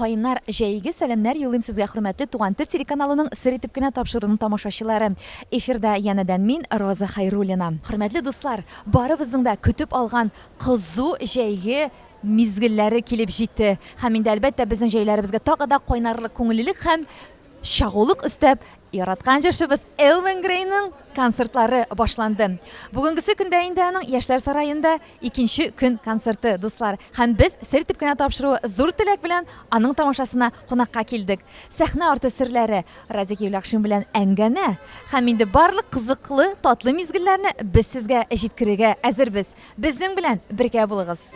Кайнар җәйге сәламнәр юлым сезгә, хөрмәтле Туган тел телеканалының сер итеп кенә тапшыруының тамашачылары. Эфирда янәдән мин, Роза Хайруллина. Хөрмәтле дуслар, барыбызның да көтеп алган кызу җәйге мизгелләре килеп җитте. Һәм инде әлбәттә безнең җәйләребезгә тагы да кайнарлык, күңеллелек һәм шагулык өстәп, яраткан җырчыбыз Элвин Грейның концертлары башланды. Бүгенгесе көндә инде аның Яшьләр сараенда икенче көн концерты, дуслар. Һәм без сер итеп кенә тапшыру зур теләк белән аның тамашасына кунакка килдек. Сәхнә арты серләре, Разик Юлякшин белән әңгәмә һәм инде барлык кызыклы, татлы мизгелләрне без сезгә җиткерергә әзербез. Безнең белән бергә булыгыз.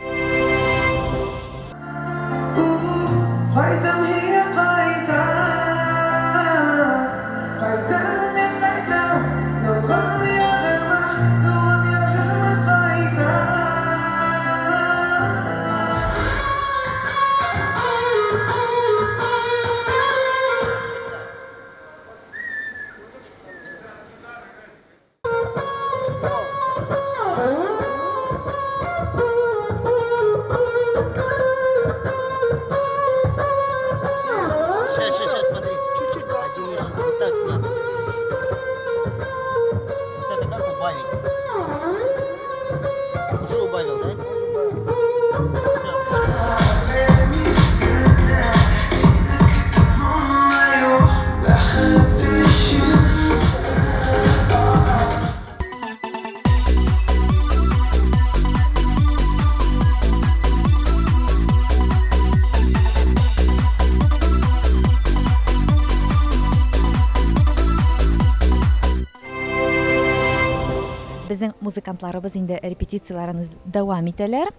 Безнең музыкантларыбыз инде репетицияларын дәвам итәләр.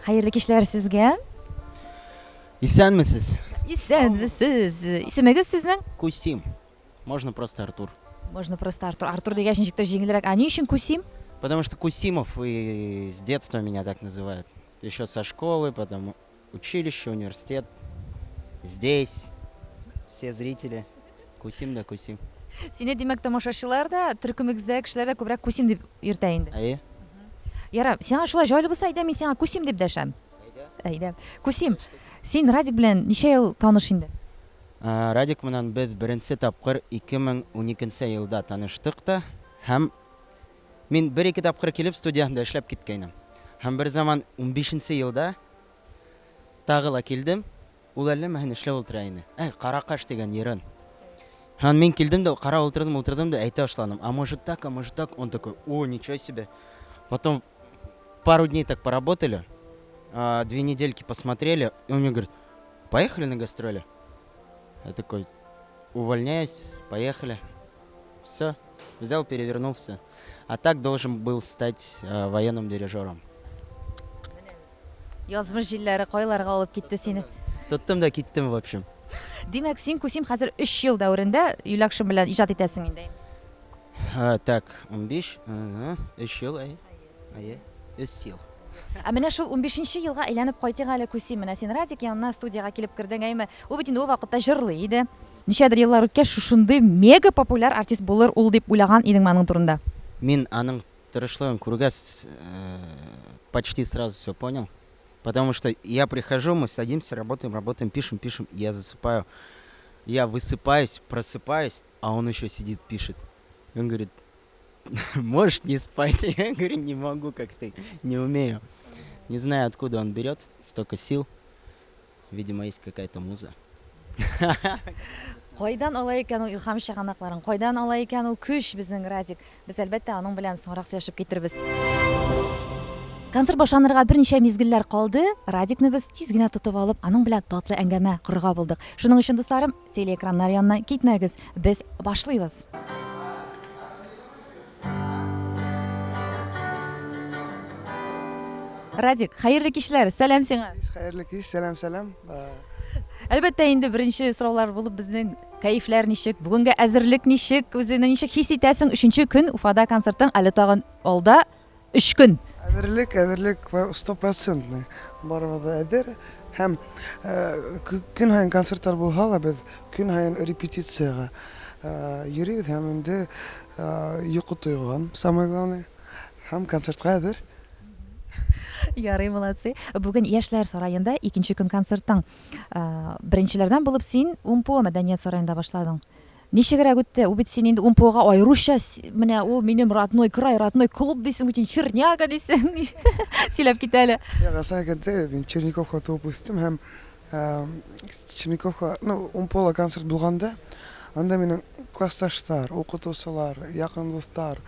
Хәерле кичләр сезгә. Исәнмесез? Исәнмесез. Исемегез сезнең? Кусим. Можно просто Артур. Можно просто Артур. Артур дигән ничектер җиңелрәк. А ни өчен Кусим? Потому что Кусимов и с детства меня так называют. Еще со школы, потом училище, университет. Здесь все зрители. Кусим да Кусим. Сине димәк тамашачылар да, төркемегездәге кешеләр дә күбрәк Кусим дип йөртә инде. Әйе. Яра, сиңа шулай җайлы булса, әйдә, мин сиңа Кусим дип дәшәм. Әйдә. Кусим, син Радик белән ничә ел таныш инде? Радик менән без беренче тапкыр 2012 елда таныштык та, һәм мин бер-ике тапкыр килеп студияда эшләп киткәнем. Һәм бер заман 15 елда тагы ла килдем, ул әле мәһен эшләп утыра иде. Каракаш дигән ерын. Һәм мин килдем дә, кара утырдым да әйтә башладым. А может так, он такой: "О, ничего себе". Потом пару дней так поработали, 2 недельки посмотрели, и он мне говорит: "Поехали на гастроли". Я такой: "Увольняюсь, поехали". Все, взял, перевернул все. А так должен был стать военным дирижером. Язмыш җилләре кайларга алып китте сине. Тоттым да киттем, в общем. Димәк, син Кусим хәзер 3 ел дәврендә Юлякшин белән иҗат итәсең инде. Так, 15, 3 ел, әйе, 3 ел. Ә менә шул 15нче елга әйләнеп кайтыйк әле Кусим. Менә син Радик янына студияга килеп кирдең, әйме? Ул бит инде ул вакытта җырлый иде. Ничәдер еллар үткәч, шушындый мега популяр артист булыр ул дип уйлаган идең аның турында. Мин аның тырышлыгын күргәс, почти сразу все понял. Потому что я прихожу, мы садимся, работаем, пишем, я засыпаю. Я высыпаюсь, просыпаюсь, а он еще сидит, пишет. Он говорит: "Можешь не спать?" Я говорю: "Не могу, как ты, не умею". Не знаю, откуда он берет столько сил. Видимо, есть какая-то муза. Кайдан алай икән ул илһам чыганакларын? Кайдан алай икән ул көч безнең Радик? Без әлбәттә аның белән соңрак сөйләшеп китербез. Концерт башланырга берничә мизгелләр калды. Радикны без тиз генә тотып алып, аның белән татлы әңгәмә корырга булдык. Шуның өчен, дусларым, телеэкраннар янына китмәгез. Без башлыйбыз. Радик, хәерле кичләр. Сәлам сиңа. Хәерле кич, сәлам. Әлбәттә, инде беренче сораулар булып безнең кайфләр ничек, бүгенгә әзерлек ничек, үзеңне ничек хис итәсең? 3нче көн Уфада концертың, әле тагын алда 3 көн. Әзерлек 100%. Барыбызда әзер. Һәм көн һайын концертлар булһа да, без көн һайын репетицияга йөрибез һәм инде йокы туйган. Самое главное, һәм концертка әзер. Ярый, молодцы. Бүген Яшьләр сараенда икенче көн концерттың беренчеләрдән булып син УМПО мәдәният сараенда башладың. Ничегрәк үтте? Ул бит син инде УМПОга аеруча менә ул минем родной край, родной клуб дисең бит, Черняга дисең. Сөйләп кит әле. Я расскажу, мен Черниковка туып үстем һәм Черниковка, Умпола концерт булганда, анда минем классташтар, укытучылар, якын дуслар,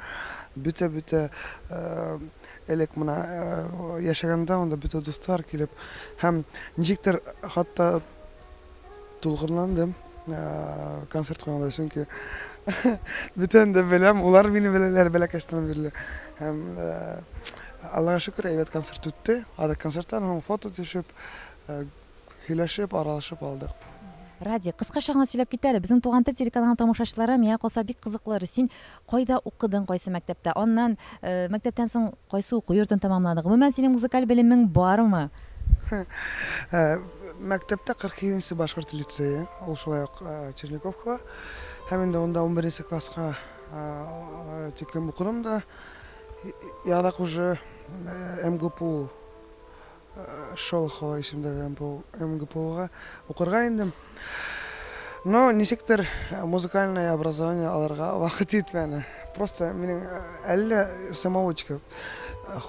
бүте элек мына яшәгәндә анда бүте дуслар килеп һәм ничектер хатта тулгынландым концерт кылганда, чөнки бүтән дә беләм, улар мине беләләр, бәләкәстән бирле. Һәм Аллаһка шөкер, әйбәт концерт үтте. Ада концерттан һәм фото төшеп, һөйләшеп, аралашып алдык. Ради, кыскача гына сөйләп кит әле. Безнең Туган тел телеканалының тамашачылары миңа калса бик кызыклы. Син кайда укыдың, кайсы мәктәптә? Аннан мәктәптән соң кайсы уку йортын тәмамладың? Гомумән синең музыкаль белемең бармы? Мәктәптә 47-нче башкорт лицее, ул шулай ук Черниковкага. Һәм инде онда 11-нче класска тиклем укыдым да. Ядак уже МГПУ Шолохова исемдәге МГПУга укырга индем. Но ничектер музыкальное образование алырга вакыт итмәде. Просто минем әллә самоучка.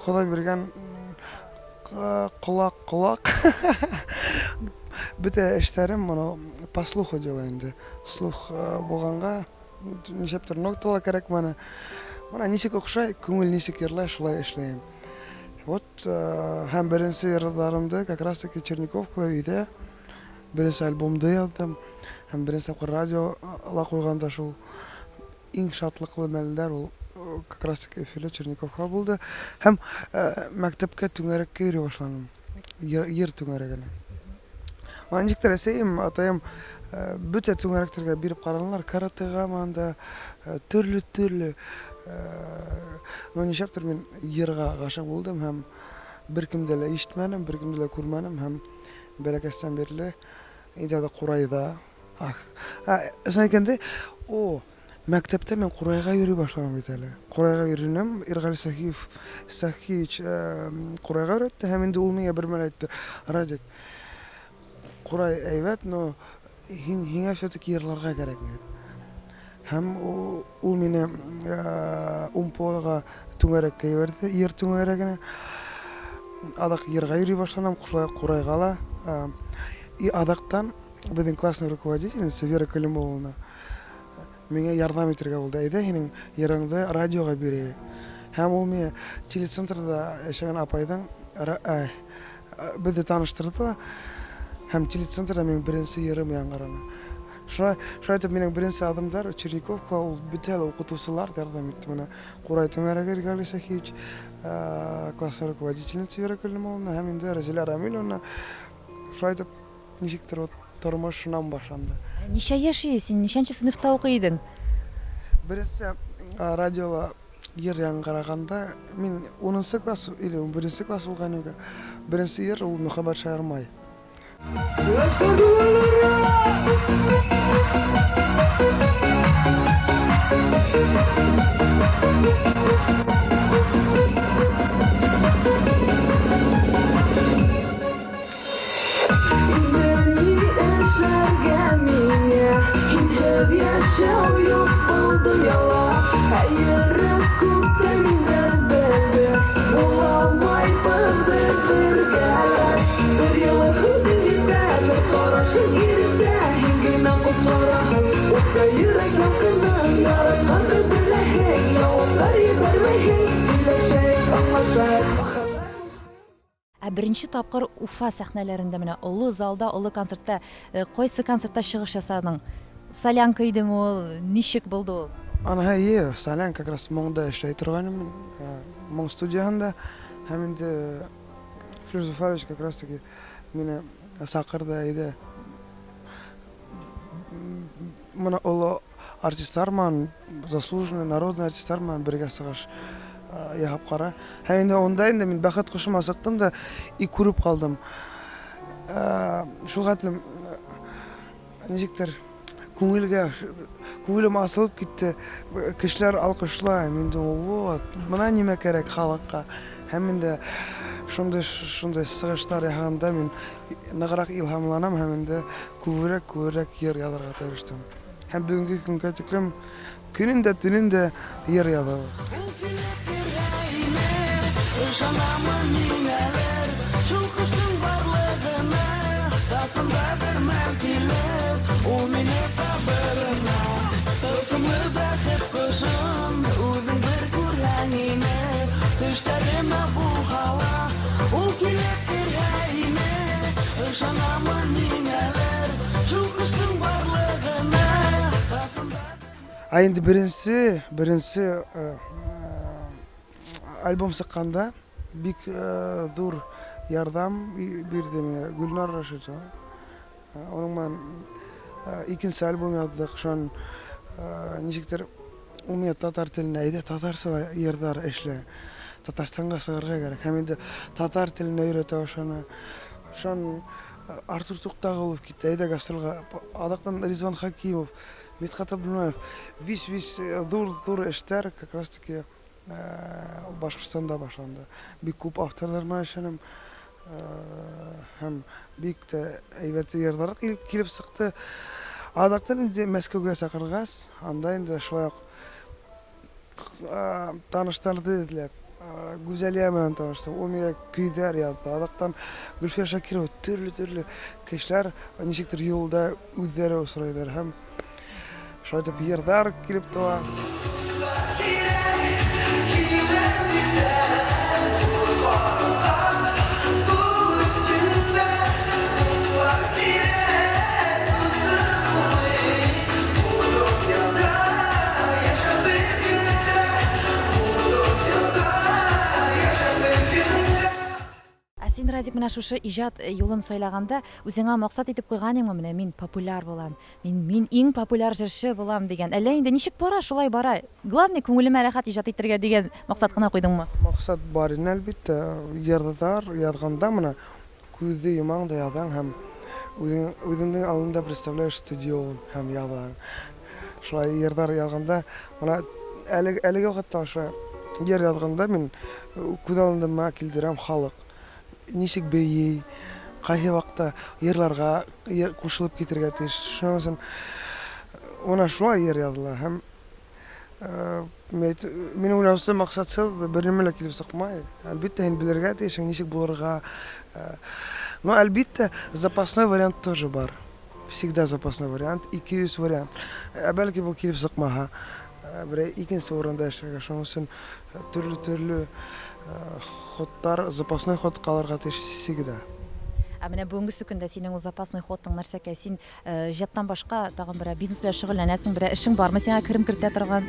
Ходай биргән колак. Бөтә эшләрем моны по слуху дела инде. Слух булганга ничектер ноктала кирәк менә. Менә ничек охшай, күңел ничек йырлай, шулай эшләйм. Вот һәм беренче йырларымда как раз таки Черниковка өйдә беренче альбомда яздым. Һәм беренче радиола куйганда шул иң шатлыклы мәлләр ул как раз таки эфирле Черниковка булды. Һәм мәктәпкә түңәрәккә йөри башладым. Йыр түңәрәгенә. Манҗиктер әсәем, атаем бүте түңәрәкләргә биреп караналар, каратега манда төрле. Но ничектер мин йырга гашык булдым һәм беркемдә лә ишетмәдем, беркемдә лә күрмәдем һәм бәләкәстән бирле инде Курайда. Әйткәндә, мәктәптә мен Курайга йөри башладым бит әле. Курайга йөринем, Иргали Сахиевич Курайга өйрәтте һәм инде ул миңа бер мәл әйтте: "Радик, Курай әйбәт, но һиңа все-таки йырларга кирәк." Һәм ул мине УМПОга түңәрәккә җибәрде, йыр түңәрәгенә. Адак йырга йөри башладым, Курайга ла. И адактан безнең классный руководительница Вера Калимовна миңа ярдәм итәргә булды. Әйдә, һинең йырыңды радиога бирәйек. Һәм ул миңа телецентрда яшәгән апайдан безне таныштырды. Һәм телецентрда минем беренче йырым яңгыраны. Шулай итеп минем беренче адымдар Черниковка, ул бүтән укытучылар ярдәм итте менә. Курай түңәрәге Иргали Сахиевич, классный руководительница Вера Калимовна һәм инде Разилә Рамиловна. Шулай итеп ничектер тормышынан башланды. Ничә яшисең? Ничәнче сыйныфта укыйдың? Беренче радиола йыр яңгыраганда мин 10-нчы класс или 11-нче класс булган идем. Беренче йыр ул Мөхәббәт Шаярмай. Беренче тапкыр Уфа сәхнәләрендә менә олы залда, олы концертта, кайсы концертта чыгыш ясадың? Солянка идеме ул? Ничек булды ул? Ана Солян как раз моңда эшләй торганым, моң студиясында. Һәм инде Флюс Фарич как раз таки мине сакырды, әйдә. Моны олы артистлар мен, заслуженный народный артистлар мен бергә сыгыш яһап кара. Һәм инде онда инде мин бәхет кушыма сыктым да и күреп калдым. Шул хәтлем ничектер күңелгә күңелем асылып китте. Кешеләр алкышлай, мин дим, вот, моңа нимә кирәк халыкка. Һәм инде шундый сыгыштар яһаганда мин ныграк илһамланам һәм инде күбрәк йыр язарга тырыштым. Һәм бүгенге көнгә тиклем көнендә төнендә йыр язам. Енді бірінші альбом сыққанда бик зур ярдам берді мені Гүлнар Рашидова. Оның мен екінші альбом яздық. Шон нешіктер у меня татар тіліне әйді татарсына ердар эшле. Татарстанға сығырға керек. Һәм енді татар тілін өйрәтә шоны. Шон Артур Туктагылов китте әйді гастролға. Адақтан Ризван Хакимов, Митхат Абдунаев. Вис зур эштер как раз таки Башкортстанда башланды. Бик күп авторлар мәшәнем һәм бик тә әйбәт йырлар килеп сыкты. Адактан инде Мәскәүгә сакыргас, анда инде шулай таныштырды диләр. Гүзәлия белән таныштым. Ул миңа көйҙәр язды. Адактан Гөлфия Шакирова төрле кешеләр ничектер юлда үҙҙәре осрайҙар һәм шулай итеп йырҙар килеп туа. Син, Разик, менә шушы иҗат юлын сайлаганда үзеңә максат итеп куйганыңмы, менә мин популяр булам, мин иң популяр җырчы булам дигән. Әллә инде ничек бара, шулай бара? Главный күңелемә рәхәт иҗат итәргә дигән максат кына куйдыңмы? Максат бар иде, әлбәттә. Йырдар язганда менә күзде йомаң да язаң һәм үзеңнең алдында представляешь стадион һәм язаң. Шулай йырдар язганда менә әлеге вакытта шулай йыр язганда мин күз алдыма килдерәм халык. Ничек бейей, кайсы вакытта йырларга кушылып китергә тиеш. Шуның өчен ona шулай йыр языла һәм мин уйлаусым максатсыз бер нәмә килеп сыкмай. Әлбәттә инде белергә тиешең ничек булырга. Но әлбәттә запасной вариант тоже бар. Всегда запасной вариант, 200 вариант. Бәлки бу килеп сыкмаһа, бер икенче урында эшләргә. Шуның өчен төрле ходтар, запасной ход калырга тиеш всегда. Менә бүгенге көндә синең ул запасный ходың нәрсәкә? Син җаттан башка тагын бер бизнес белән шөгыльләнәсең, бер эшең бармы сиңа керем кертә торган?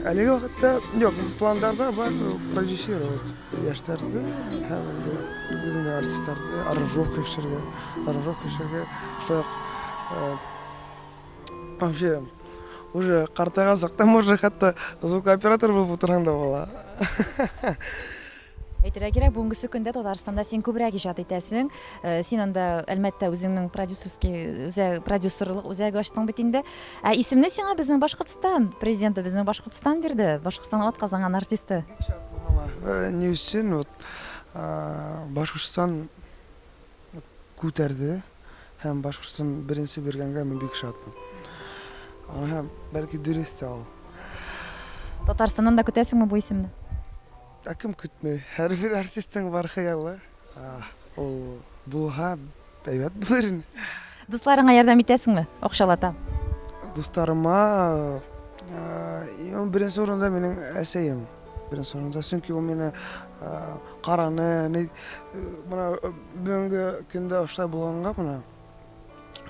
Әлеге вакытта юк, планнарда бар продюсировать яшьләрне һәм инде үзенең артистларны аранжировка эшләргә, шулай вообще уже картайган сакта можно хәтта звукооператор булып утырган да була. Әйтергә кирәк, бүгенге көндә Татарстанда син күбрәк иҗат итәсең. Син анда әлбәттә үзеңнең продюсерлык үзәге ачтың бит инде. Исемне сиңа безнең Башкортстан президенты, безнең Башкортстан бирде. Башкортстанга атказанган артисты. Не өчен вот Башкортстан күтәрде һәм Башкортстан беренче биргәнгә мин бик шатмын. Аны бәлки дөрес тә ул. Татарстаннан да көтәсеңме бу исемне? Кем көтмәй. Һәр бер артистның бар хыялы. Ул булһа әйбәт булыр. Дусларыңа ярдәм итәсеңме? Акчалата. Дусларыма беренче урында минең әсәем. Беренче урында, чөнки ул мине караны, менә бүгенге көндә оштай булганга менә.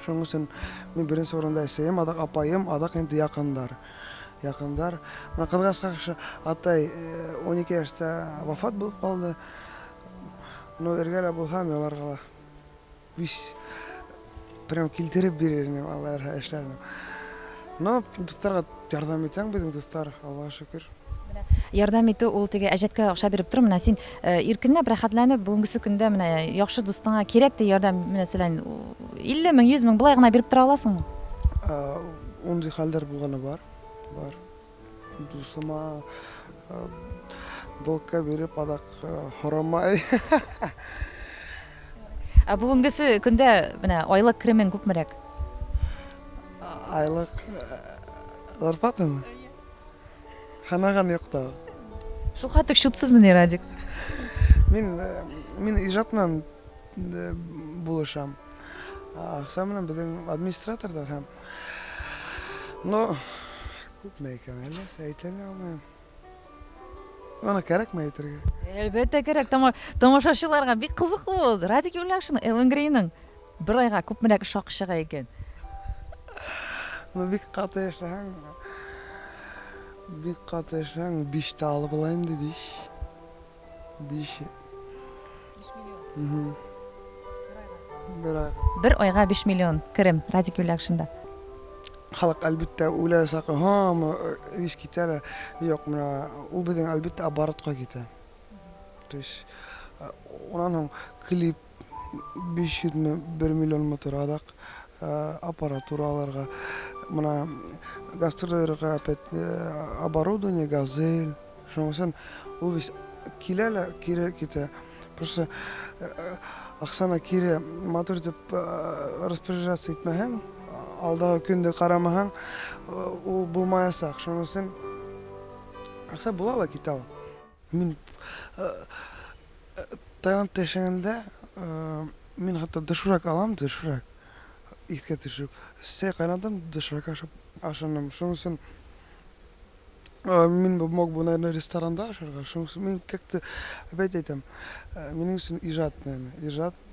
Шуның өчен мин беренче урында әсәем, адак апаем, адак инде якындар. Якындар. Менә кызгаскача атай 12 яшьтә вафат булып калды. Но эргәлә булһам, аларга биш прям килтереп бирермен алар эшләрне. Но дусларга ярдәм итәм, безнең дуслар, Аллаһка шөкер. Ярдәм итү ул теге әҗәткә акча биреп тор, менә син иркенләп, рәхәтләнеп бүгенге көндә менә яхшы дустыңа кирәк ди ярдәм, мәсәлән 50 мең, 100 мең булай гына биреп тора аласыңмы? Ундай хәлдәр булганы бар. Бар. Дусыма долгка биреп адак хорамай. Ә бүгенгесе көндә менә айлык кремең күпмерәк? Айлык зарплатамы? Ханаган юк та. Шул хәтлек шутсызмыни, Радик? Мин иҗат булышам. Акча менән безнең администраторлар һәм но күпме икән әле әйтә алмыйм. Аны кирәкме әйтергә? Әлбәттә кирәк. Тамашачыларга бик кызыклы булды. Радик Юлашин, Элвин Грейның бер айга күпмерәк эш хакы чыга икән? Ну бик каты эшләһәң, 5 та алып була инде 5. 5 миллион. Бер айга 5 миллион крем Радик Юлашинда. Халык әлбәттә уйлай сакы, виш китәлә. Юк, менә ул безнең әлбәттә оборотка китә. То есть уның клип 500 мең 1 миллион моторадак аппаратураларга, менә гастрольләргә оборудование, газель, шуңсын ул бис киләлә кире китә. Просто аксана кире мотор дип распоряжаться итмәһәң, алдагы көндә карамаһаң, ул булмаячак. Шуңсын акса була ла китә ул. Мин Таиландта яшәгәндә мин хәтта доширак алам, доширак. Искә төшеп, сәй кайнадым, доширак ашадым. Шуңсын мин мог бы, наверное, ресторанда ашарга. Шуңсын мин как-то опять әйтәм, минем өчен иҗат,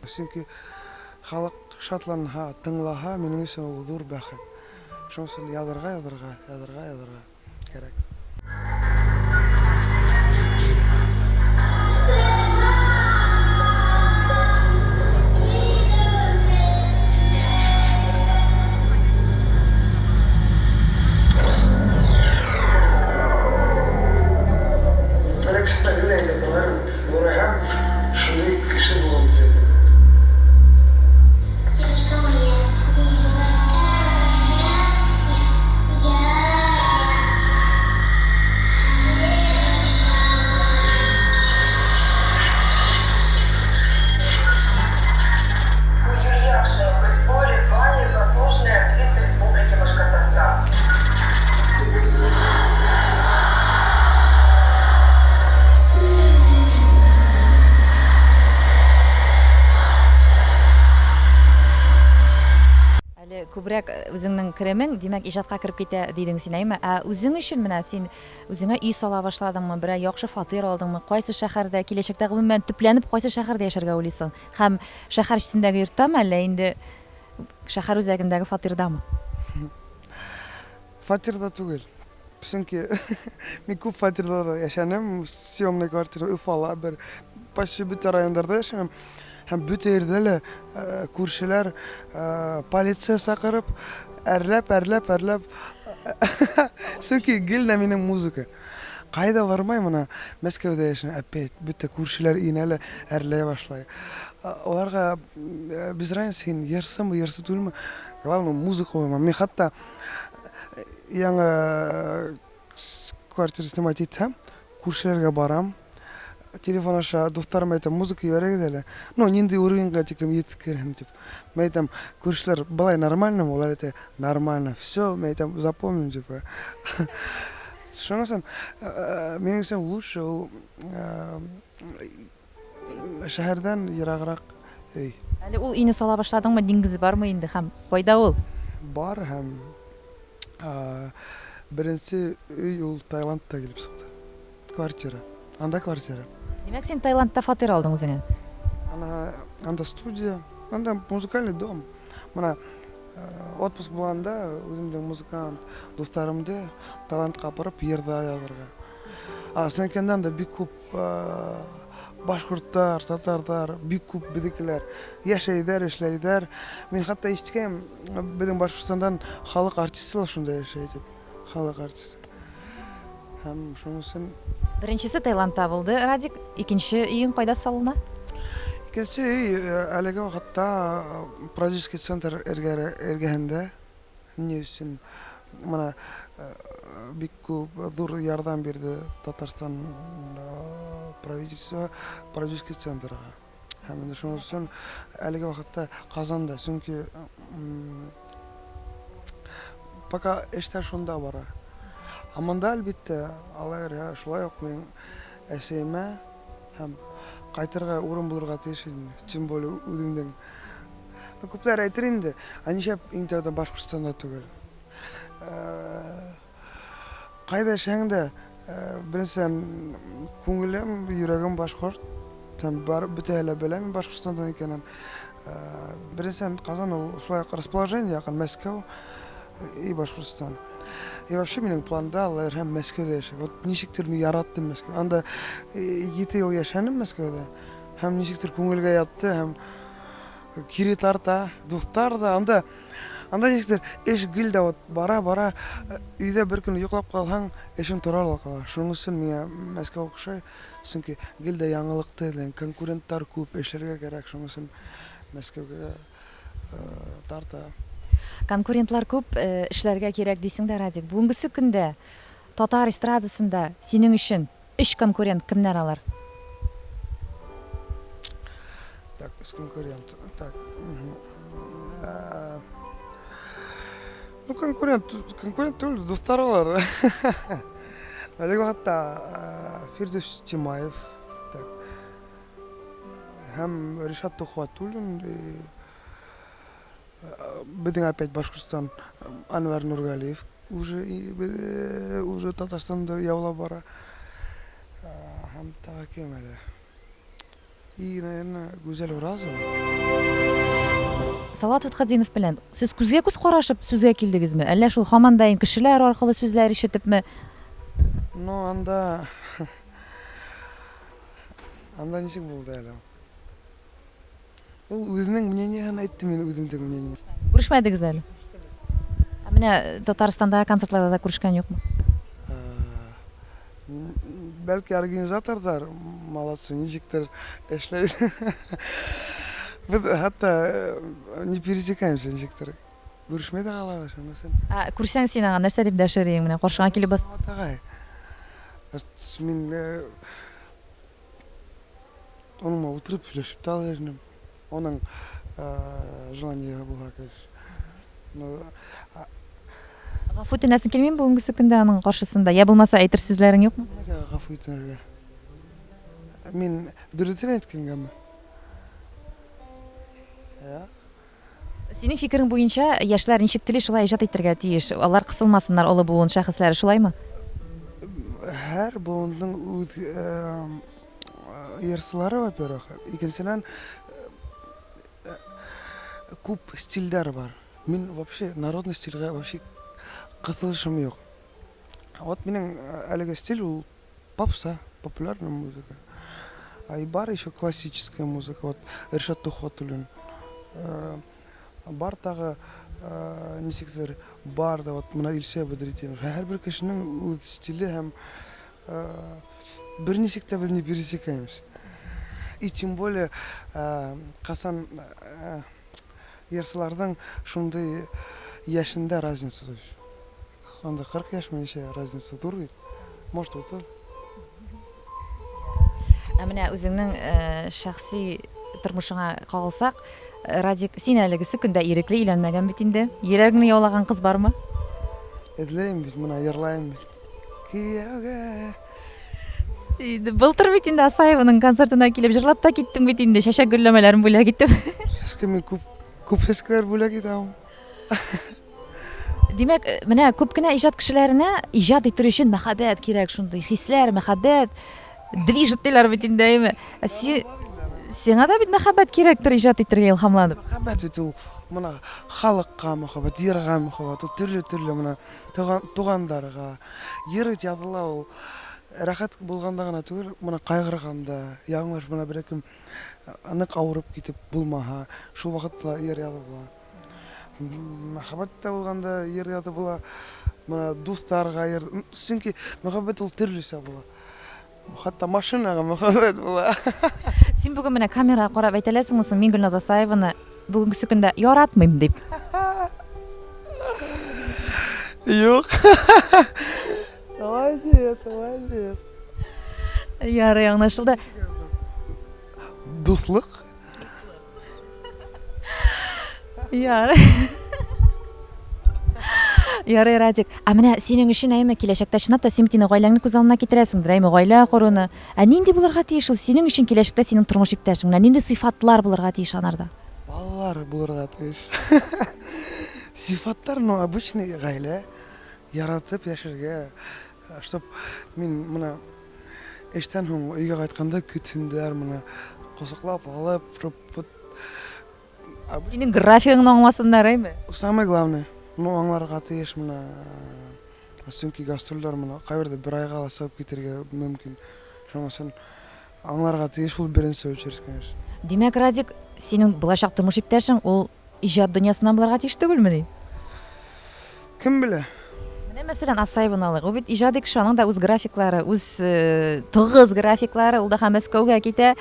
чөнки халык шатланһа, тыңлаһа, минем өчен ул зур бәхет. Шуңсын язарга кирәк. Күбрәк үзеңнең кремең, димәк, иҗатка кирип китә дидең син, әйме? Ә үзең өчен менә син үзеңә үй сала башладыңмы, берәр яхшы фатир алдыңмы? Кайсы шәһәрдә киләчәктә гомумән төпләнеп кайсы шәһәрдә яшәргә уйлыйсың? Һәм шәһәр читендәге йорттамы, әллә инде шәһәр үзәгендәге фатирдамы? Фатирда түгел. Чөнки мин күп фатирларда яшәдем, съемный квартира Уфала, бер почти бөтен районнарда яшәдем. Һәм бөтен ердә лә күршеләр полиция сакырып, әрләп. Чөнки гелнә минем музыка. Кайда бармай менә Мәскәүдә яшәгән, опять бөтен күршеләр инәле әрләй башлай. Аларга без разницы, ярсымы, ярсы түгелме? Главное музыка уйма. Мин хәтта яңа квартира снимать итсәм, күршеләргә барам. Телефон аша достарыма әйтәм, музыка йөрәгез әле. Ну, нинди уровеньга тиклем yetkерәм дип. Мен әйтәм, күршеләр, былай нормальнымы? Улар әйтә, нормально. Всё, мен әйтәм, запомним дип. Шуңсын, минем өчен лучше ул шәһәрдән ераграк өй. Әле ул өйне сала башладыңмы, диңгез бармы инде һәм кайда ул? Бар һәм беренче өй ул Таиландта килеп чыкты. Квартира. Анда квартира. Димәк, син Таиландта фатир алдың үзеңә. Анда студия, анда музыкальный дом. Менә отпуск булганда үземнең музыкант достарымды Таиландка апарып йөрдә язарга. Сенкәндән дә бик күп башкортлар, татарлар, бик күп безнекеләр яшәйдәр, эшләйдәр. Мин хәтта ишеткән, безнең Башкортстандан халык артистлар шунда яшәй дип. Халык артисты. Һәм шунысын Беренчесе Таиландта булды, Радик. Икенче өең кайда салына? икенче әлеге вакытта продюсерский центр эргәһендә. Ни өчен мына бик күп зур ярдәм бирде Татарстан правительство продюсерский центрга. Һәм инде шуның өчен әлеге вакытта Казанда, чөнки пока эштәр шунда бара. Аманда әлбәттә, алар шулай ук мин әсәймә һәм кайтырга урын булырга тиеш инде. Тем более үземнең. Күпләр әйтер инде, ничә иң тәүдә Башкортстанда түгел. Кайда эшләгәндә, берсен күңелем, йөрәгем башкорт. Һәм барып бөтә әле беләм Башкортстандан икәнен. Берсен Казан ул шулай расположение якын Мәскәү и Башкортстан. И вообще минем планда алар һәм Мәскәүдә яшәү. Вот ничектер мин яраттым Мәскәү. Анда 7 ел яшәдем Мәскәүдә. Һәм ничектер күңелгә ятты һәм кире тарта, дуслар да анда ничектер эш гел дә вот бара өйдә бер көн йоклап калсаң, эшең торарлык кала. Шуның өчен миңа Мәскәү охшай, чөнки гел дә яңалыкты, конкурентлар күп, эшләргә кирәк. Шуның өчен Мәскәүгә тарта. Конкурентлар күп, эшләргә кирәк дисең дә, Радик. Бүгенге көндә татар эстрадасында синең өчен 3 конкурент кемнәр алар? Так, конкурент. Так. Ну, конкурент түгел, дуслар алар. Әлеге вакытта Фирдус Тимаев, так. Һәм Ришат Тухватуллин, безнең опять Башкортстан Анвар Нургалиев уже Татарстанда яулап бара. Һәм тагы кем әле? И, наверное, Гүзәл Уразова. Салават Фатхетдинов белән сез күзгә күз карашып сүзгә килдегезме? Әллә шул һамандайын кешеләр аркылы сүзләр ишетепме? Ну, анда ничек булды әле? Ул үзенең мнениеһен әйтте, мин үземдәге мнение. Күрешмәдегез әле? Менә Татарстанда концертларда да күрешкән юкмы? Бәлки организаторлар молодцы, ничектер эшләй. Без хәтта не пересекаемся ничектер. Күрешмәдек алабыз шунысын. Күрсәң син аңа нәрсә дип дәшер идең? Менә каршыга килеп бас. Тагай. Мин onun oturup сөйләшеп тә алырмын. Оның желание була, конечно. Гафу итәсең килмим бүгенге көндә аның каршысында. Я булмаса әйтер сүзләрең юкмы? Нигә гафу итәргә? Мин дөресен әйткәнгәме? Синең фикерең буенча яшьләр ничек тели шулай иҗат итәргә тиеш? Алар кысылмасыннар олы буын шәхесләре, шулаймы? Һәр буынның үз ярсылары, во-первых. Икенчедән, күп стильдер бар. Мин вообще народный стильгә вообще кытылышым юк. Вот минем әлеге стиль ул попса, популярная музыка. А и бар еще классическая музыка. Вот Ришат Тухватуллин. Бар тагы ничектер бар да вот мына Илсөй Бәдретдинов. Һәр бер кешенең үз стиле һәм бер ничек тә без не пересекаемся. И тем более касан ярсыларның шундый яшендә разница. Анда 40 яшь менчә разница турый. Может, вот. Менә үзеңнең шәхси тормышыңа кагылсак, Радик, син әлеге көндә ирекле өйләнмәгән бит инде. Йөрәгеңне яулаган кыз бармы? Эзләйм бит, менә йырлайм бит. Кияүгә. Былтыр бит инде Асаеваның концертына килеп җырлап та киттең бит инде. Шәшәк гөлләмәләрен бүләк киттем. Сәскә мин күп сәскәләр бүләк итәм. Димәк, менә күп кенә иҗат кешеләренә иҗат итер өчен мәхәббәт кирәк, шундый хисләр, мәхәббәт движителләр бит инде. Сиңа да бит мәхәббәт кирәктер иҗат итәргә илһамланып. Мәхәббәт бит ул моны халыкка мәхәббәт, йөргә мәхәббәт, төрле моны тугандарга. Йөрү ядыла ул рәхәт булганда гына түгел, моны кайгырганда, яңгыш моны бер кем нык авырып китеп булмаһа, шул вакытта йөр яды була. Мәхәббәт тә булганда йөр яды була. Моны дусларга йөр, чөнки мәхәббәт ул төрлесе була. Хәтта машинага мәхәббәт була. Син бүген менә камерага карап әйтәләсеңме соң мин Гөлназ Асаеваны бүгенге көндә яратмыйм дип? Yok. Молодец, молодец. Ярый, аңлашылды. Дуслык. Ярый. Ярый, Радик. А менә синең өчен әйме киләчәктә чынлап та син бит инде гаиләңне күз алдына китерәсеңдер, әйме гаилә коруны. Ә нинди булырга тиеш ул синең өчен киләчәктә синең тормыш иптәшең? Менә нинди сыйфатлар булырга тиеш анарда? Балалар булырга тиеш. Сифаттар, ну, обычный гаилә яратып яшәргә, чтоб мин моны эштән һуң өйгә кайтканда көтсеннәр, моны косаклап алып, Синең графигыңны аңласыннар, әйме? самое главное, ну, аңларга тиеш моны, чөнки гастрольләр моны кайбердә бер айга ла сыгып китәргә мөмкин. Шуның өчен аңларга тиеш ул беренче очередь, конечно. Димәк, Радик, синең булачак тормыш иптәшең ул иҗат дөньясыннан булырга тиеш түгелмени? Кем белә? Менә мәсәлән, Асаевны алыйк. Ул бит иҗади кеше, аның да үз графиклары, үз тыгыз графиклары, ул да һәм Мәскәүгә китә.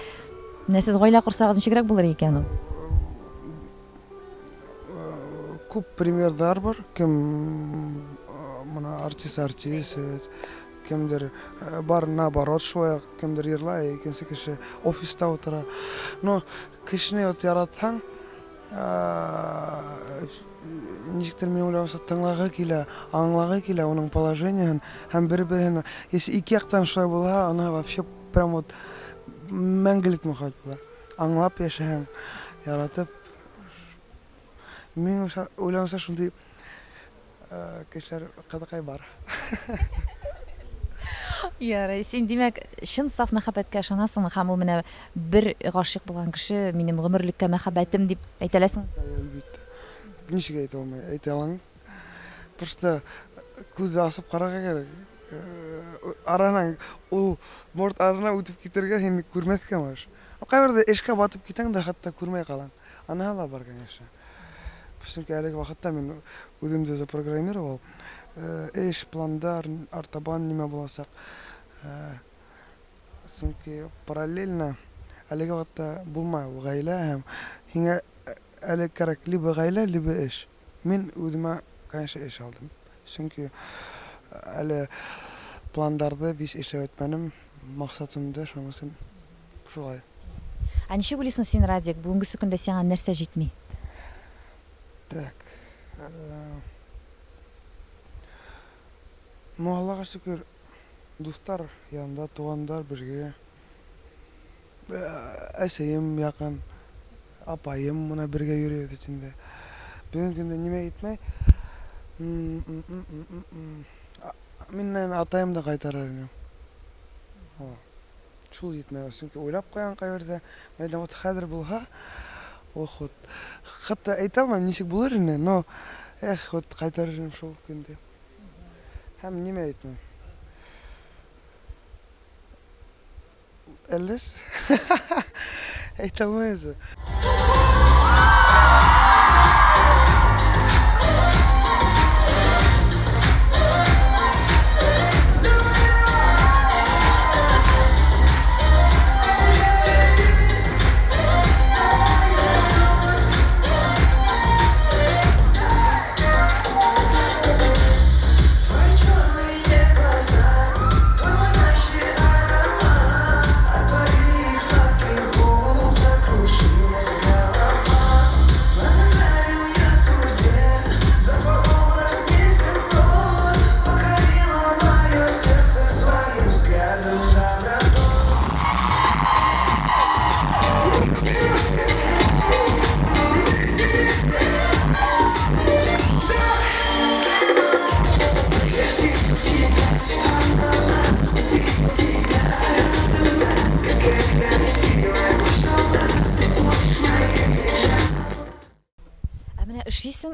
Менә сез гаилә корсагыз ничегрәк булыр икән ул? Күп примерлар бар. Кем моны артист, кемдер бар наоборот шулай, кемдер йырлай, икенче кеше офиста утыра. Но кешене вот яратсаң, ничектер мин уйлавымча тыңларга килә, аңларга килә уның положениен һәм бер-берен, если ике яктан шулай була, аны вообще прям вот мәңгелек мөхәббәт була. Аңлап яшәһәң, яратып. Мин уйлавымча шундый кешеләр кадакай бар. Ярый, син димәк, чын саф мәхәббәткә ышанасыңмы һәм ул менә бер гашыйк булган кеше минем гомерлеккә мәхәббәтем дип әйтәләсең? Әлбәттә. Ничек әйтә алмый, әйтә алам. Просто күз асып карарга кирәк. Аранан ул морт арына үтеп китәргә һин күрмәскә маш. Кайбердә эшкә батып китәң дә хәтта күрмәй калам. Аны ала бар, конечно. Чөнки әлеге вакытта мин үземдә запрограммировал. Эш пландар, артабан нимә буласак. Чөнки параллельно әлеге вакытта булмай ул гаилә һәм һиңа әле кирәк либо гаилә, либо эш. Мин үземә, конечно, эш алдым. Чөнки әле пландарды биш эшләп үтмәнем, максатымда шуның өчен шулай. Ә ничек уйлыйсың син, Радик, бүгенге көндә сиңа нәрсә җитми? Так. Ну, Аллаһка шөкер, дуслар янында, тугандар бергә. Әсәем якын, апайым моны бергә йөрөйбез içinde. Бүгенге көндә нимә итмәй? Миннән атаем да кайтарыр идем. Шул итмәй, чөнки уйлап куян кайбердә, мәйдә вот хәзер булса, охот. Хәтта әйтә алмыйм, ничек булыр инде, но вот кайтарырым шул көндә. Һәм нимә әйтмәм. Әлләс? Әйтә алмыйм.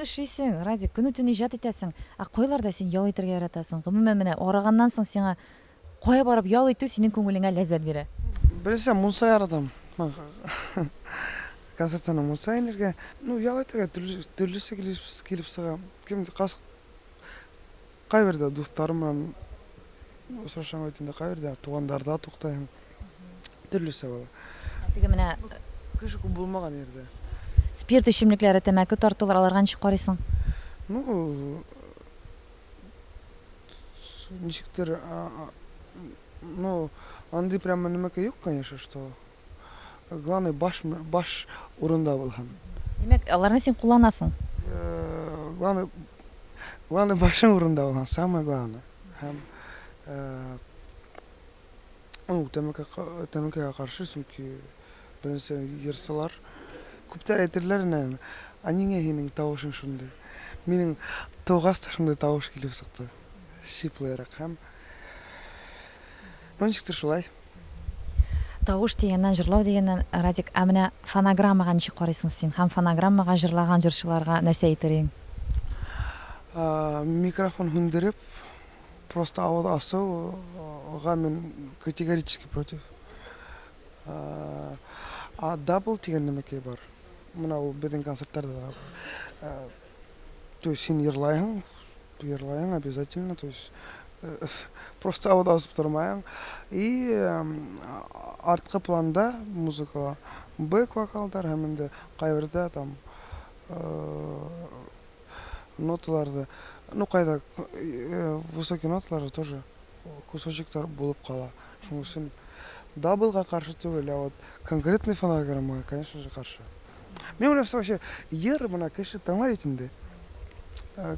Эшлисең, Радик, көне-төн иҗат итәсең. Ә кайларда син ял итәргә яратасың? Гомумән менә араганнан соң сиңа кая барып ял итү синең күңелеңә ләззәт бирә? Белсәм, мунса яратам. Концерттан мунса инергә, ну, ял итәргә төрлесе килеп сыга. Кем кайбердә дусларым белән очрашам өтендә, кайбердә тугандарда туктайм. Төрлесе була. Теге менә Кеше күп булмаган ердә. спирт эчемлекләре, тәмәке тартулар, аларга ничек карыйсың? Ну, ничектер, ну, андый прямо немеке yok, конечно, что главный баш урында болған. Демәк, аларны син кулланасың. Главный башың урында болған, самое главное. Һәм тәмәкегә каршы, чөнки беренче йөрсәләр, күптәр әйтерләр инде, "Анеңә һинең тавышың шундый". Минем таугас та шундый тавыш килеп сыкты. Сиплырак һәм ничектер шулай. Тавыш дигәннән, җырлау дигәннән, Радик, ә менә фонограммага ничек карыйсың син? Һәм фонограммага җырлаган җырчыларга нәрсә әйтер идең? Микрофон һүндереп, просто авыз асуга мен категорически против. Дабл дигән нәмәкәй бар. Менә ул безнең концертларда да. То есть син йырлайсың обязательно, то есть просто авыз асып тормайсың. И артқы планда музыкага бэк-вокалдар һәм инде кайбердә там ноталарды, ну кайда высокий ноталары тоже кусочектар булып кала. Шуның өчен даблга каршы түгел, а вот конкретный фонограммага, конечно же, каршы. Мен уйласам, вообще йыр менә кеше тыңлайт инде.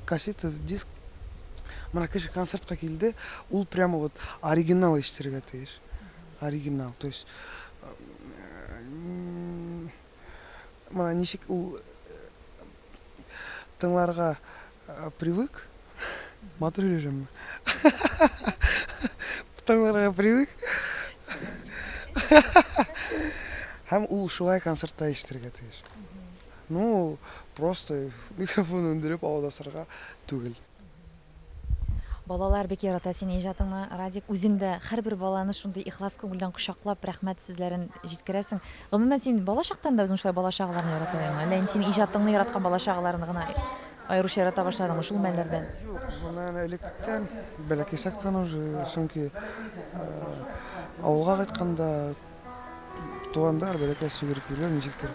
Кассета, диск. Менә кеше концертка килде, ул прямо вот оригинал ишетергә тиеш. Оригинал, то есть менә ничек ул тыңларга привык, матур сөйләшәм. Тыңларга привык. Һәм ул шулай концертта ишетергә тиеш. Ну, просто микрофон өндереп авыз асарга түгел. Балалар бик ярата синең иҗатыңны, Радик. Үзең дә һәрбер баланы шундый ихлас күңелдән кочаклап, рәхмәт сүзләрен җиткерәсең. Гомумән син бала чактан да үзең шулай бала чагаларны яратасың. Әллә инде синең иҗатыңны яраткан бала чагаларны гына аеруча ярата башладыңмы шул мәлләрдә? Юк, менә элеккән бәләкәй сактан уже, чөнки авылга кайтканда тугандар бәләкәй сүгереп йөргән, ничектер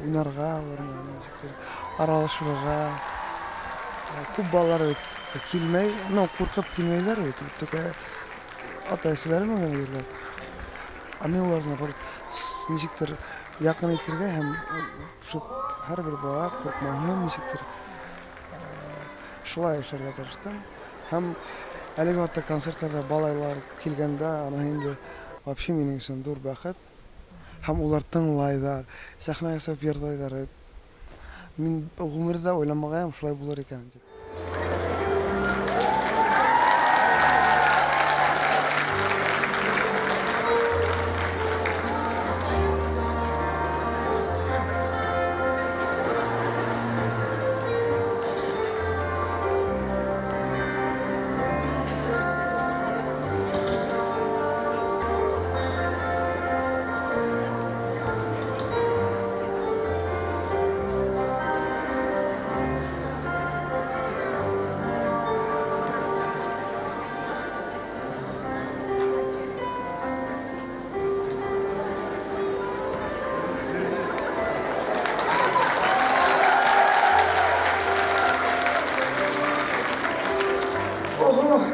уйнарга, ничектер аралашырга. Күп балалар килмәй, ну, куркып килмәйләр, только ата-әсәләре менә йөрләр. Аны уларны барып ничектер якын итәргә һәм һәрбер бала куркмаһын, ничектер шулай эшләргә тырыштым. Һәм әлеге вакытта концертларда балалар килгәндә, аны инде вообще минем өчен зур бәхет. Һәм улар тыңлайлар, сәхнә ясап йырлайлар. Мин гомердә уйламаган шулай булыр икән дип.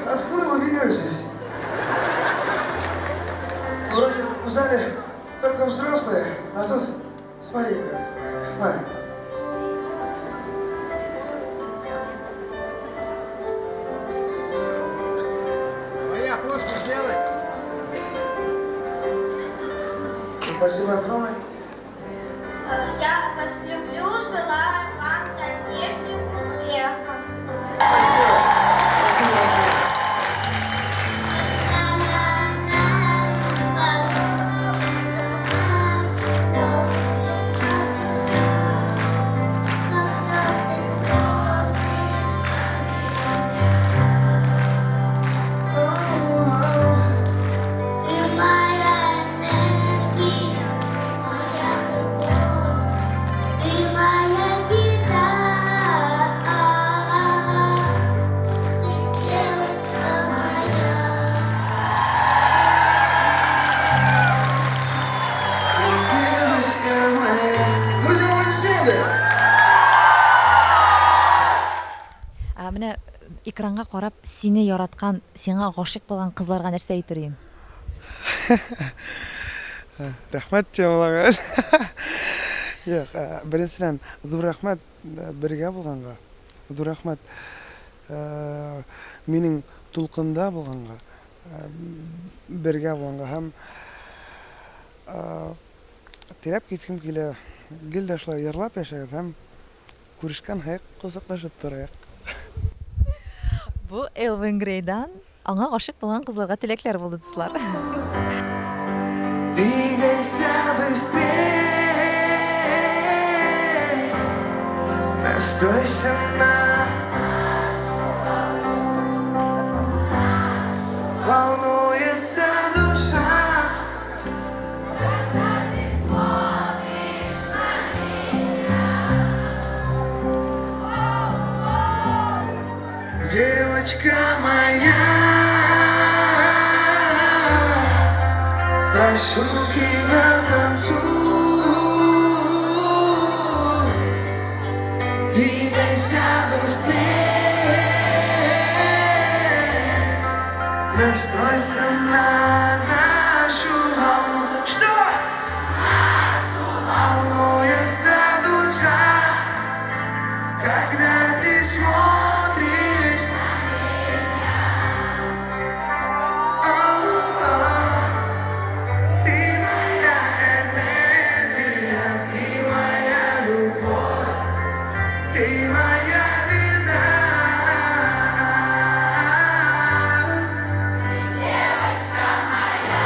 Откуда вы беретесь? Вроде в зале только взрослые, а тут, смотри, Майя. Моя фотку сделай. Спасибо огромное. Я вас люблю, желаю вам дальнейших успехов. Спасибо. Спасибо. Ты моя энергия, Экранга карап, сине яраткан, сиңа гашык булган кызларга нәрсә әйтер идең? Рәхмәт темалаңа. Юк, беренчедән, зур рәхмәт бергә булганга. Зур рәхмәт минем тулкында булганга. Бергә булганга һәм теләп киткем килә. Гел дә шулай ярлап яшәгез һәм күрешкән һәйк кызыклашып торыйк. Бу Элвин Грейдан аңа гашык булган кызларга теләкләр булды, дуслар. Двигайся быстрее, настройся на волнуется душа. Девочка моя, прошу тебя, танцуй, двигайся быстрее, настройся на нашу волну. Что? Волнуется душа, когда ты смотришь. Ты моя энергия, ты моя любовь, ты моя беда. Девочка моя.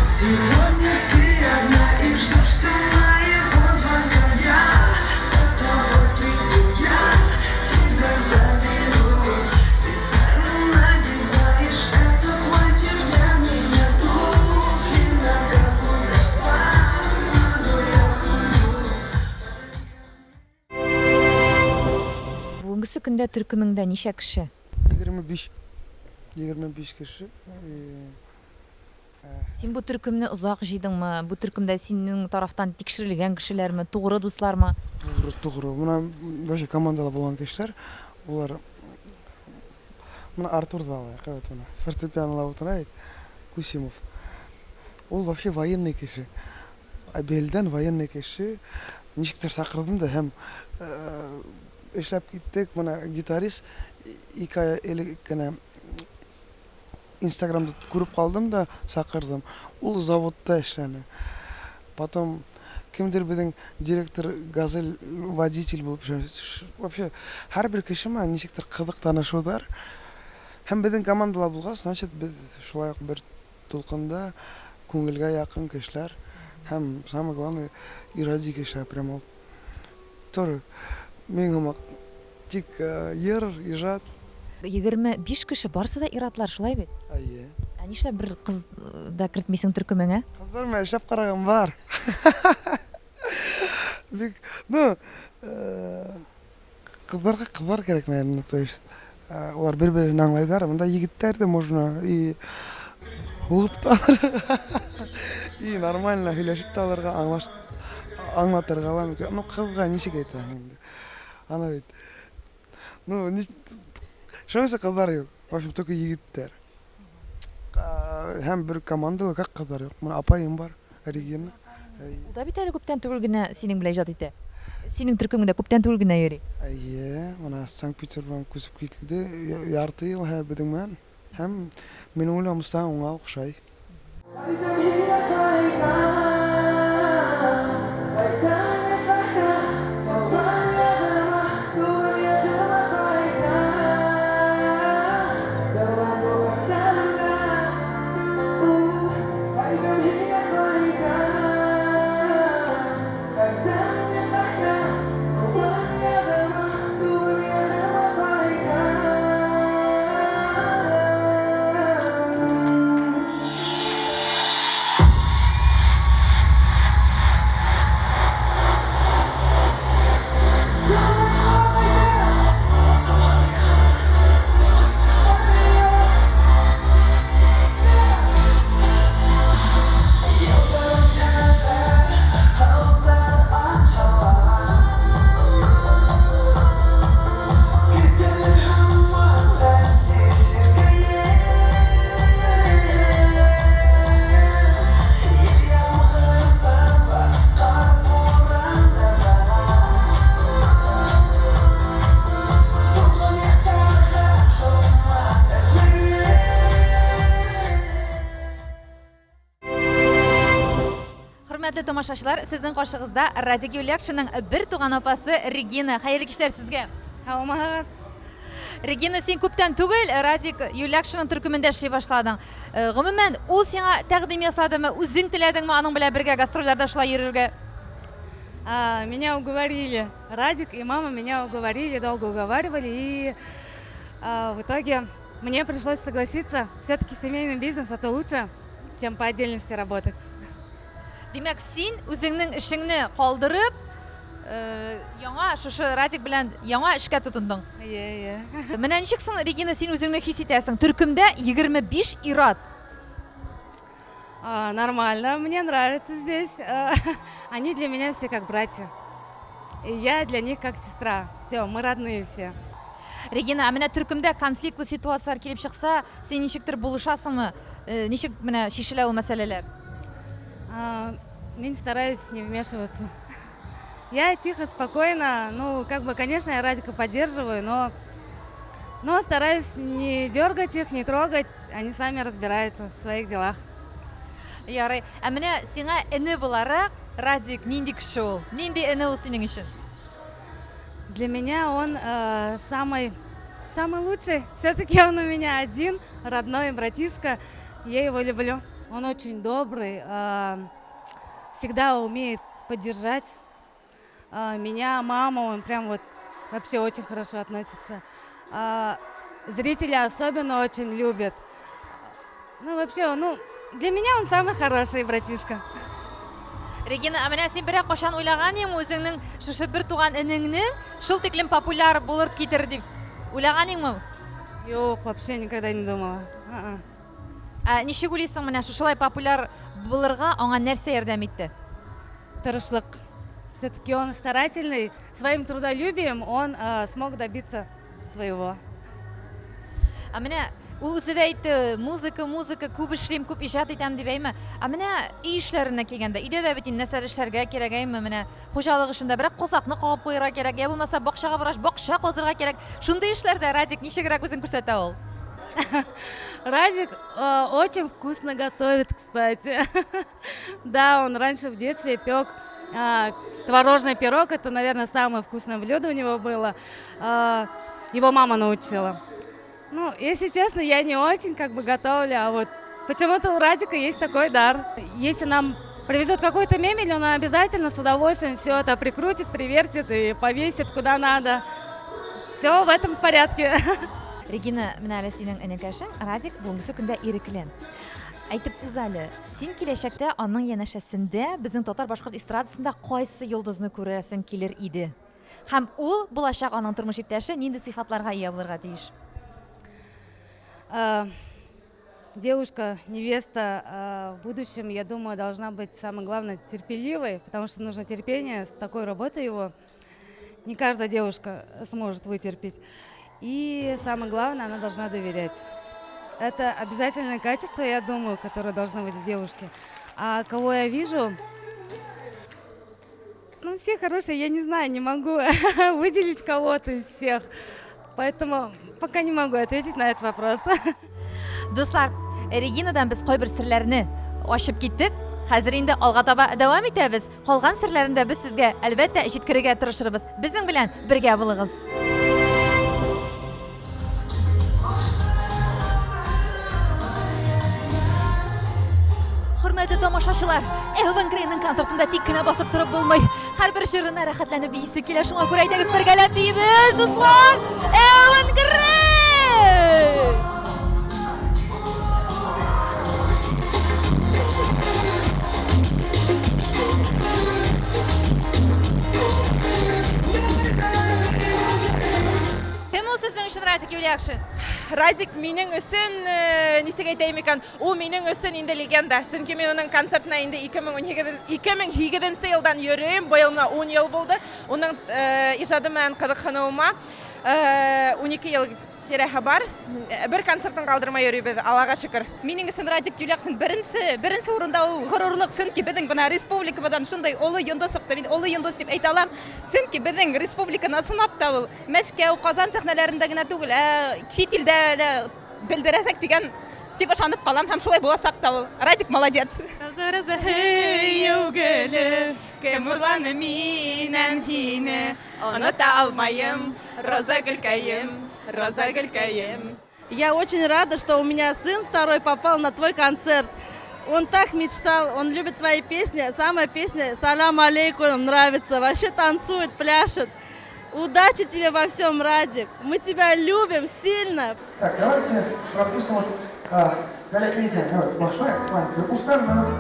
Сегодня ты одна и ждешь моего звонка. Я за тобой приду, я тебя заберу. Специально надеваешь это платье для меня. Туфли на каблуках, помаду я курю. Бүгенге көндә төркемеңдә ничә кеше? 25 кеше. Син бу төркемне узак җыйдыңмы? Бу төркемдә синең тарафтан тикшерелгән кешеләрме, тугры дуслармы? Тугры. Менә башы командала булган кешеләр, улар менә Артур Залай, кабат менә. Фортепианолар утырайт, Кусимов. Ул вообще военный кеше. Абелдән военный кеше. Ничектер сакырдым да һәм эшләп киттек. Менә гитарист 2 ай элек кенә Инстаграмда күреп калдым да сакырдым. Ул заводта эшләне. Потом кимдер безнең директор Газель водитель булып эшләне. Вообще һәрбер кеше менә ничектер кызык танышулар. Һәм безнең командалар булган, значит без шулай ук бер тулкында күңелгә якын кешеләр. Һәм самое главное иради кешеләр прямо. Тор миңа тик йыр, иҗат. 25 кеше барсы да иратлар, шулай бит? Әйе. Ә нишләп бер кыз да кертмисең төркемеңә? Кызлар менә эшләп караган бар. Бик, ну, кызларга кызлар кирәк, наверное, то есть. Улар бер-берен аңлайлар, монда егетләр дә можно и улыпталар. И нормально һөйләшеп таларга, аңлатырга ла мөмкин. Ну, кызга ничек әйтәм инде. Ана бит. Ну, шунысы кызлар юк. В общем, только егетләр. Һәм бер командалы как кызлар юк. Менә апайым бар, Регина. Ул да бит әле күптән түгел генә синең белән иҗат итә. Синең төркемеңдә күптән түгел генә йөри. Әйе, менә Санкт-Петербургка күсеп кителде. Ярты ел һәбедең мен. Һәм мин уйламыйсам уңа охшай. тамашачылар, сезнең каршыгызда Радик Юлякшинның бер туган апасы Регина. Хәерле кичләр сезгә. Алмагат. Регина, син күптән түгел Радик Юлякшинның төркемендә эшли башладың. Гомумән, ул сиңа тәкъдим ясадымы, үзең теләдеңме аның белән бергә гастрольләрдә шулай йөрергә? Меня уговорили. Радик и мама меня уговорили, долго уговаривали. И в итоге мне пришлось согласиться. Все-таки семейный бизнес это лучше, чем по отдельности работать. Димәк, син үзеңнең эшеңне калдырып, яңа шушы Радик белән яңа эшкә тотындың. Менә ничек соң, Регина, син үзеңне хис итәсең? Төркемдә 25 ир-ат. Нормально, мне нравится здесь. Они для меня все как братья. И я для них как сестра. Все, мы родные все. Регина, менә төркемдә конфликтлы ситуациялар килеп чыкса, син ничектер булышасыңмы? Ничек менә шишелә ул мәсьәләләр? Я стараюсь не вмешиваться. Я тихо, спокойно, ну, как бы, конечно, я Радика поддерживаю, но стараюсь не дергать их, не трогать, они сами разбираются в своих делах. Ярый. Менә сиңа эне буларак Радик нинди кеше ул? Нинди эне ул синең өчен? Для меня он самый лучший. Все-таки он у меня один, родной братишка. Я его люблю. Он очень добрый, всегда умеет поддержать. Меня, маму, он прям вот вообще очень хорошо относится. Зрители особенно очень любят. Ну, вообще, для меня он самый хороший братишка. Регина, менә син берәр кашан уйлаган идеңме үзеңнең шушы бер туган энеңнең шул тиклем популяр булыр китер дип? Уйлаган идеңме? Yok, вообще никогда не думала. Ничек уйлыйсың, менә шушылай популяр булырга аңа нәрсә ярдәм итте? Тырышлык. Все-таки он старательный, своим трудолюбием он смог добиться своего. Менә ул үзе дә әйтте, музыка, күп эшлим, күп иҗат итәм дип әйме. Менә үй эшләренә килгәндә, өйдә дә бит нәрсә эшләргә кирәк әйме, менә хуҗалык эшендә берәр косакны кагып куярга кирәк, я булмаса бакчага бараш, бакча казырга кирәк. Шундый эшләрдә Радик ничегрәк үзен күрсәтә ул? Радик очень вкусно готовит, кстати. Да, он раньше в детстве пек творожный пирог, это, наверное, самое вкусное блюдо у него было. Его мама научила. Ну, если честно, я не очень как бы готовлю, а вот почему-то у Радика есть такой дар. Если нам привезут какой-то мебель, он обязательно с удовольствием все это прикрутит, привертит и повесит куда надо. Все в этом порядке. Регина, менә әле синең энекәшең Радик бүгенге көндә ирекле. Әйтеп үз әле, син киләчәктә аның янәшәсендә безнең татар башкорт эстрадасында кайсы йолдызны күрәсең килер иде? Һәм ул булачак аның тормыш иптәше нинди сыйфатларга ия булырга тиеш? Девушка, невеста в будущем, я думаю, должна быть, самое главное, терпеливой, потому что нужно терпение, с такой работой его не каждая девушка сможет вытерпеть. И самое главное, она должна доверять. Это обязательное качество, я думаю, которое должно быть в девушке. А кого я вижу? Ну, все хорошие, я не знаю, не могу выделить кого-то из всех. Поэтому пока не могу ответить на этот вопрос. Дуслар, Регинадан без кайбер серләрне ачып киттек. Хәзер инде алга таба дәвам итәбез. Калган серләрен дә без сезгә әлбәттә җиткерергә тырышырбыз. Безнең белән бергә булыгыз. Хөрмәтле тамашачылар, Элвин Грейның концертында тик кенә басып торып булмый. Һәрбер җырына рәхәтләнеп бийсе килә, шуңа күрә әйдәгез бергәләп биебез, дуслар! Элвин Грей! Кем ул сезнең өчен Радик Юлякшин? Радик минең өсөн, нисек әйтәйем икән, ул минең өсөн инде легенда. Чөнки мин уның концертына инде 2008 елдан йөрим, быел 10 ел булды. Уның иҗаты белән кызыксынуыма 12 ел тирәһе бар. Бер концертын калдырмай йөрибез, Аллага шөкер. Минең өчен Радик Юлякшин беренче урында ул горурлык, чөнки безнең бына республикадан шундай олы йондыз чыкты. Мин олы йондыз дип әйтә алам. Чөнки безнең республиканы сынап та ул Мәскәү, Казан сәхнәләрендә генә түгел, чит илдә белдерәсәк дигән тип ышанып калам һәм шулай буласак та ул. Радик молодец. Роза һейеу гөле, кем урланы миннән һине, оныта алмайым, роза гөлкәем. Я очень рада, что у меня сын второй попал на твой концерт. Он так мечтал, он любит твои песни. Самая песня «Салам алейкум» нравится, вообще танцует, пляшет. Удачи тебе во всем, Радик. Мы тебя любим сильно. Так, давайте пропустим вот далеко не знаю. Вот, большой, маленький. Устала.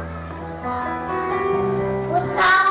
Устала.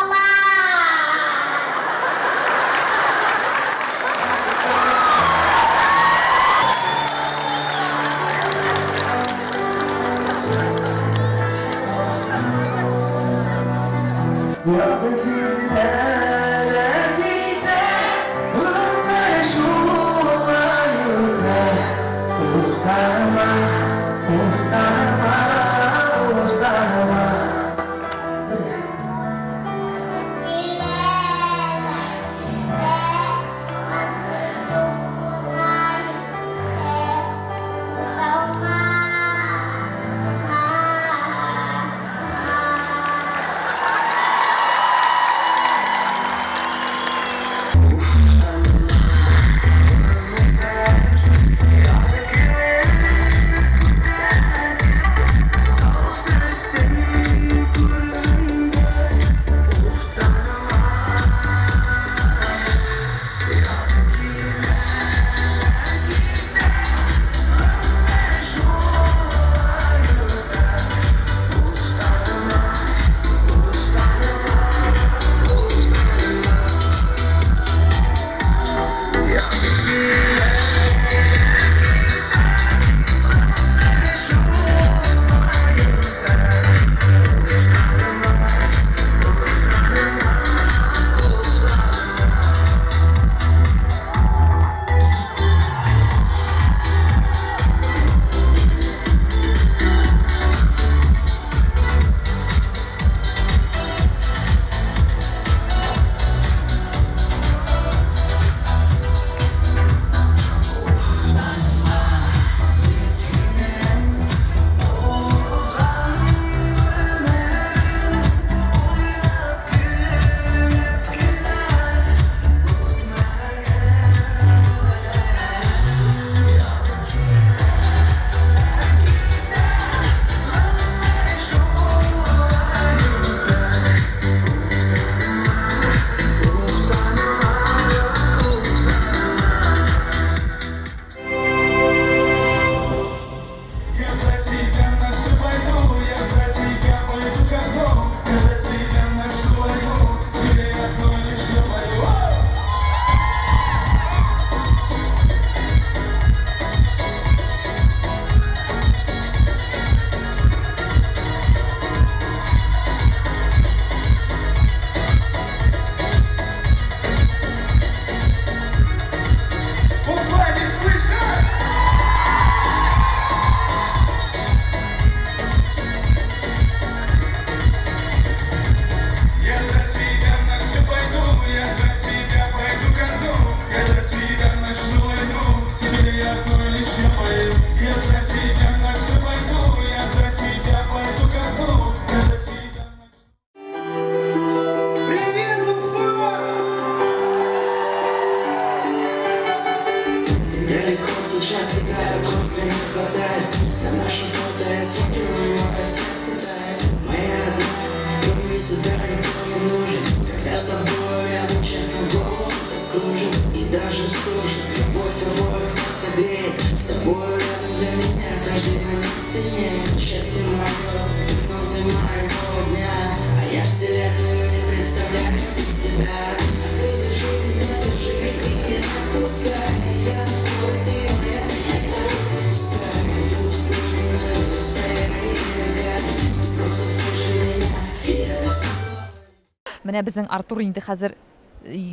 Менә безнең Артур инде хәзер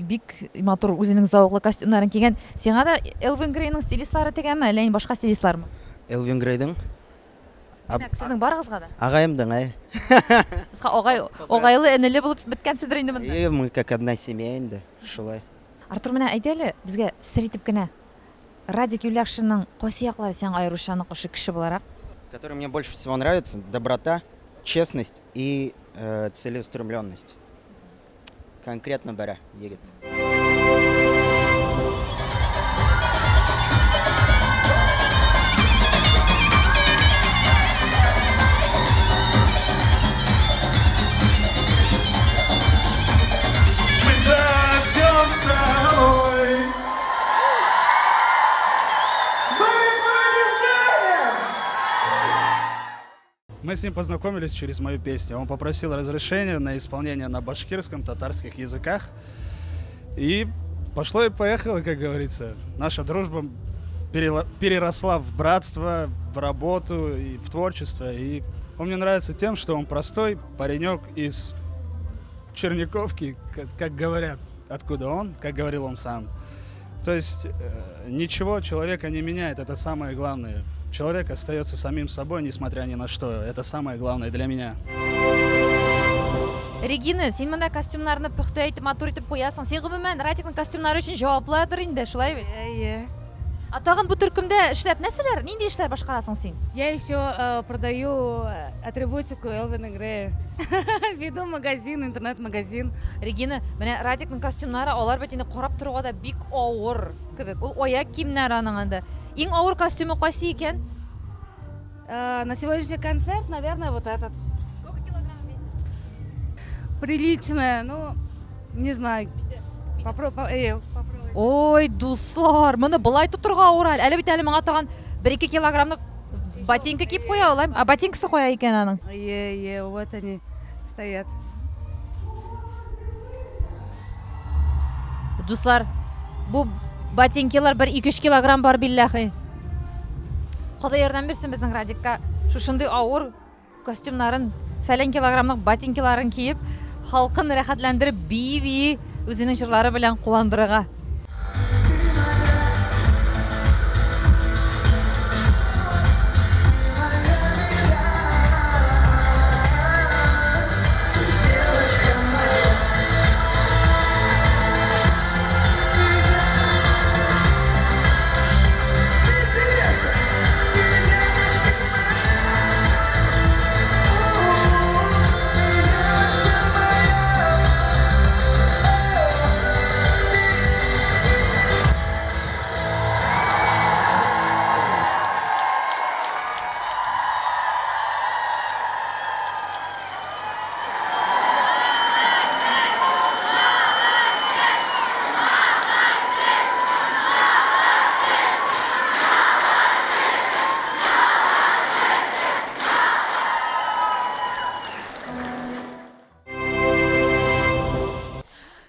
бик матур үзенең зауыклы костюмнарын кигән. Сиңа да Элвин Грейның стилистлары тегәнме, әллә башка стилистлармы? Элвин Грейдың Димәк, сезнең барыгызга да. агайымдың, ай. Сез агайлы энеле булып беткәнсездер инде монда. Мы как одна семья инде, шулай. Артур, менә әйт әле, безгә сер итеп кенә Радик Юлякшинның кайсы яклары сиңа аеруча нык ошый кеше буларак? Который мне больше всего нравится, доброта, честность и целеустремленность. Конкретно Бара, Егет. Мы с ним познакомились через мою песню. Он попросил разрешения на исполнение на башкирском, татарских языках. И пошло и поехало, как говорится. Наша дружба переросла в братство, в работу и в творчество. И он мне нравится тем, что он простой паренек из Черниковки, как говорят, откуда он, как говорил он сам. То есть ничего человека не меняет, это самое главное. Человек остается самим собой, несмотря ни на что. Это самое главное для меня. Регина, сен мында костюмнарны пөхтә итеп, матур итеп куясың. Сен гомумән Радикның костюмнары өчен җаваплыдыр инде, шулай бит? Иә. Тагын бу төркемдә эшләп нәрсәләр? Нинди эшләр башкарасың син? Я еще продаю атрибутику Элвина Грея. Веду магазин, интернет-магазин. Регина, менә Радикның костюмнары, алар бит инде карап торуга да бик авыр кебек. Ул аяк киемнәре аның инде. Иң авыр костюмы кайсы икән? На сегодняшний концерт, наверное, вот этот. Сколько килограмм весит? Приличная, ну, не знаю. Попробуй. Ой, дуслар, моны былай тутырга авыр әле бит әле моңа тагын 1-2 килограммлык ботинка киеп куя алам. Ботинкасы кая икән аның? Е, вот они стоят. Дуслар, бу ботинкалар 1-2 килограмм бар билләхи. Ходай ярдәм бирсен безнең Радикка. Шушындый авыр костюмнарын, фәлән килограммлык ботинкаларын киеп, халкын рәхәтләндереп, бии үзенең җырлары белән куандырырга.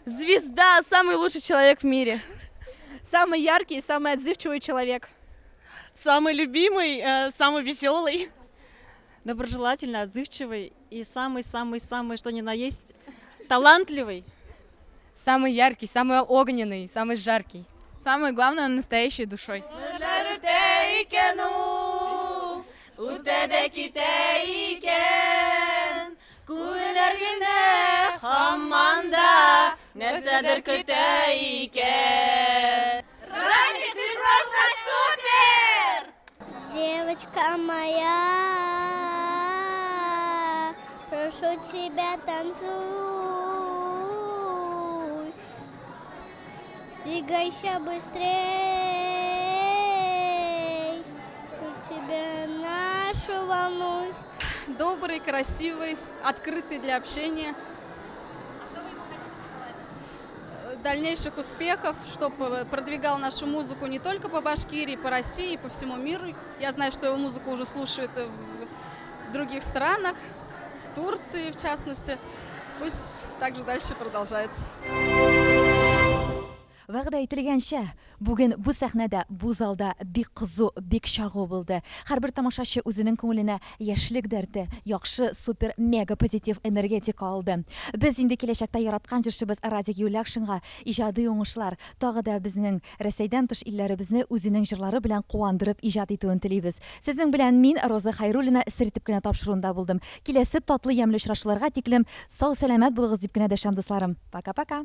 Звезда – самый лучший человек в мире. Самый яркий и самый отзывчивый человек. Самый любимый, самый веселый. Доброжелательный, отзывчивый и самый-самый-самый, что ни на есть, талантливый. Самый яркий, самый огненный, самый жаркий. Самое главное, он настоящей душой. Нәрсәдер көтә икән. Радик, ты просто супер! Девочка моя, прошу тебя, танцуй. Двигайся быстрей, у тебя нашу волну. Добрый, красивый, открытый для общения. Дальнейших успехов, чтобы продвигал нашу музыку не только по Башкирии, по России, по всему миру. Я знаю, что его музыку уже слушают в других странах, в Турции в частности. Пусть также дальше продолжается. Вәгъдә ителгәнчә, бүген бу сәхнәдә, бу залда бик кызу, бик чагу булды. Һәрбер тамашачы үзенең күңеленә яшьлек дәрте, яхшы, супер, мега позитив энергетика алды. Без инде киләчәктә яраткан җырчыбыз Радик Юлякшинга иҗади уңышлар, тагы да безнең Рәсәйдән тыш илләребезне үзенең җырлары белән куандырып иҗат итүен телибез. Сезнең белән мин, Роза Хайруллина, сер итеп кенә тапшыруында булдым. Киләсе татлы ямьле очрашуларга тиклем сау-сәламәт булыгыз дип кенә дәшәм дусларым. Пока-пока.